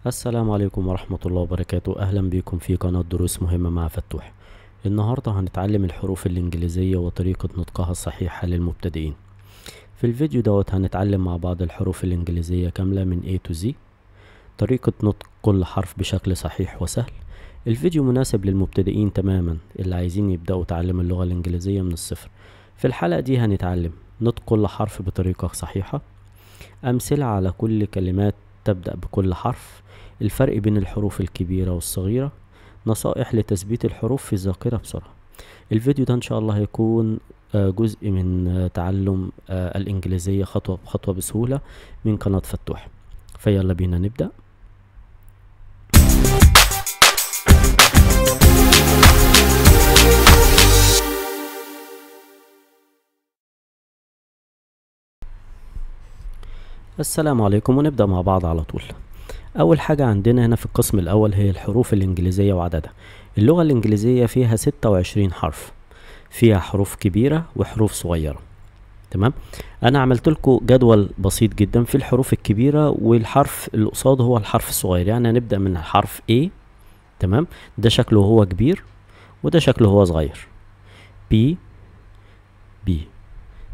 السلام عليكم ورحمة الله وبركاته. أهلا بكم في قناة دروس مهمة مع فتوح. النهاردة هنتعلم الحروف الإنجليزية وطريقة نطقها الصحيحة للمبتدئين. في الفيديو دوت هنتعلم مع بعض الحروف الإنجليزية كاملة من A to Z، طريقة نطق كل حرف بشكل صحيح وسهل. الفيديو مناسب للمبتدئين تماما اللي عايزين يبدأوا تعلم اللغة الإنجليزية من الصفر. في الحلقة دي هنتعلم نطق كل حرف بطريقة صحيحة، أمثلة على كل كلمات تبدأ بكل حرف، الفرق بين الحروف الكبيرة والصغيرة، نصائح لتثبيت الحروف في الذاكرة بسرعة. الفيديو ده إن شاء الله هيكون جزء من تعلم الإنجليزية خطوة بخطوة بسهولة من قناة فتوح. فيلا بينا نبدأ. السلام عليكم، ونبدأ مع بعض على طول. أول حاجة عندنا هنا في القسم الأول هي الحروف الإنجليزية وعددها. اللغة الإنجليزية فيها 26 حرف، فيها حروف كبيرة وحروف صغيرة. تمام، أنا عملت لكم جدول بسيط جدا في الحروف الكبيرة، والحرف اللي قصاده هو الحرف الصغير. يعني هنبدأ من الحرف A. تمام، ده شكله هو كبير وده شكله هو صغير. B B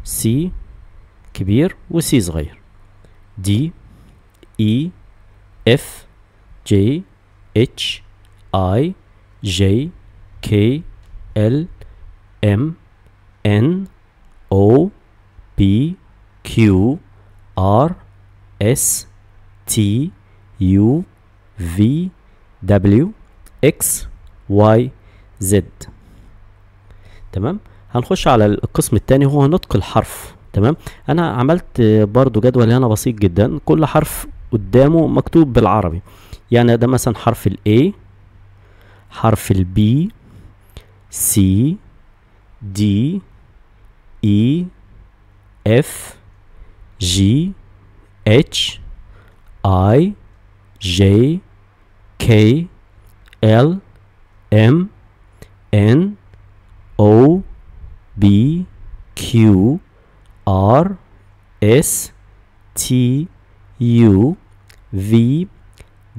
C كبير و C صغير. D E F J H I J K L M N O P Q R S T U V W X Y Z. تمام، هنخش على القسم الثاني هو نطق الحرف. تمام، انا عملت برضو جدول هنا بسيط جدا، كل حرف قدامه مكتوب بالعربي. يعني ده مثلا حرف ال A، حرف ال B، C D E F G H I J K L M N O B Q R S T U V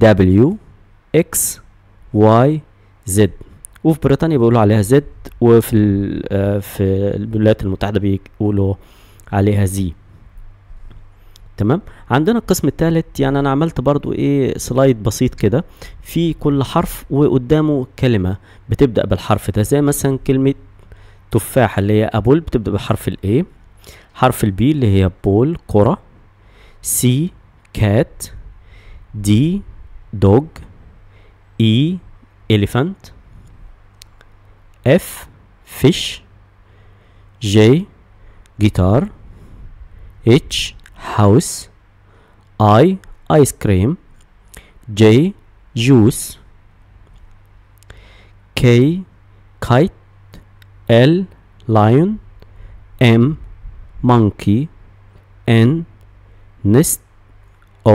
W X Y Z. وفي بريطانيا بيقولوا عليها Z، وفي في الولايات المتحدة بيقولوا عليها Z. تمام، عندنا القسم الثالث. يعني انا عملت برضو سلايد بسيط كده في كل حرف وقدامه كلمة بتبدأ بالحرف ده، زي مثلا كلمة تفاحة اللي هي أبل بتبدأ بحرف ال A، حرف ال B اللي هي بول كرة، C cat، D dog، E elephant، F fish، J guitar، H house، I ice cream، J juice، K kite، L lion، M monkey، N nest،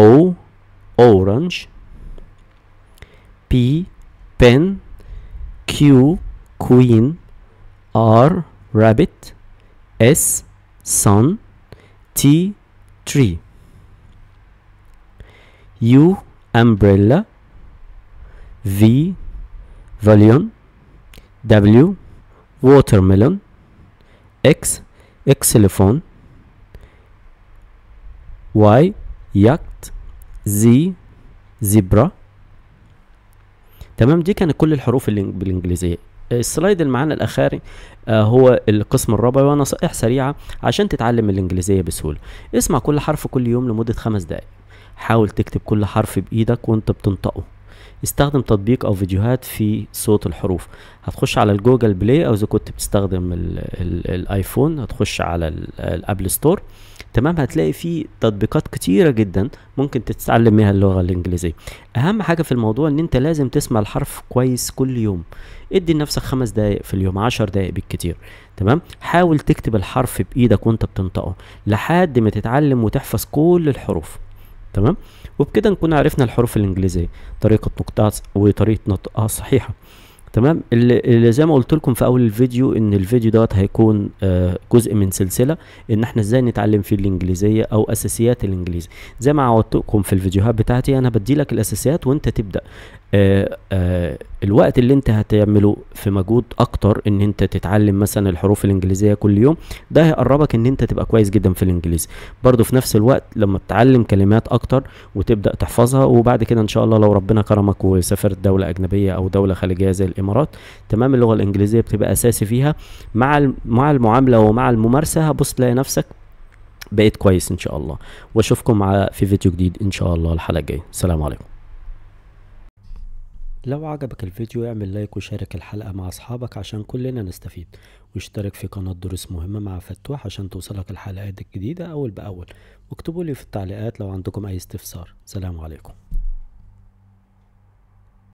O orange، P pen، Q queen، R rabbit، S sun، T tree، U umbrella، V volume، W watermelon، X xylophone، Y yacht، Z zebra. تمام، دي كانت كل الحروف اللي بالانجليزيه. السلايد اللي معانا الاخري هو القسم الرابع، ونصائح سريعه عشان تتعلم الانجليزيه بسهوله. اسمع كل حرف كل يوم لمده 5 دقائق. حاول تكتب كل حرف بايدك وانت بتنطقه. استخدم تطبيق او فيديوهات في صوت الحروف. هتخش على الجوجل بلاي، او اذا كنت بتستخدم الايفون هتخش على الابل ستور. تمام، هتلاقي فيه تطبيقات كتيرة جدا ممكن تتعلم بيها اللغة الانجليزية. اهم حاجة في الموضوع ان انت لازم تسمع الحرف كويس كل يوم. ادي لنفسك 5 دقايق في اليوم، 10 دقايق بالكتير. تمام، حاول تكتب الحرف بايدك وانت بتنطقه لحد ما تتعلم وتحفظ كل الحروف. تمام، وبكده نكون عرفنا الحروف الانجليزية، طريقة نطقها وطريقة نطقها الصحيحة. تمام. اللي زي ما قلت لكم في اول الفيديو، ان الفيديو دوت هيكون جزء من سلسله ان احنا ازاي نتعلم فيه الانجليزيه او اساسيات الانجليزي. زي ما عودتكم في الفيديوهات بتاعتي، انا بدي لك الاساسيات وانت تبدا. الوقت اللي انت هتعمله في مجهود اكتر ان انت تتعلم مثلا الحروف الانجليزيه كل يوم، ده هيقربك ان انت تبقى كويس جدا في الانجليزي. برضو في نفس الوقت لما تتعلم كلمات اكتر وتبدا تحفظها، وبعد كده ان شاء الله لو ربنا كرمك وسافرت دوله اجنبيه او دوله خليجيه زي الامارات، تمام، اللغه الانجليزيه بتبقى اساسي فيها. مع المعامله ومع الممارسه هبص تلاقي نفسك بقيت كويس ان شاء الله. واشوفكم في فيديو جديد ان شاء الله الحلقه الجايه. السلام عليكم. لو عجبك الفيديو اعمل لايك وشارك الحلقة مع اصحابك عشان كلنا نستفيد، واشترك في قناة دروس مهمة مع فتوح عشان توصلك الحلقات الجديدة اول باول، واكتبوا لي في التعليقات لو عندكم اي استفسار. سلام عليكم.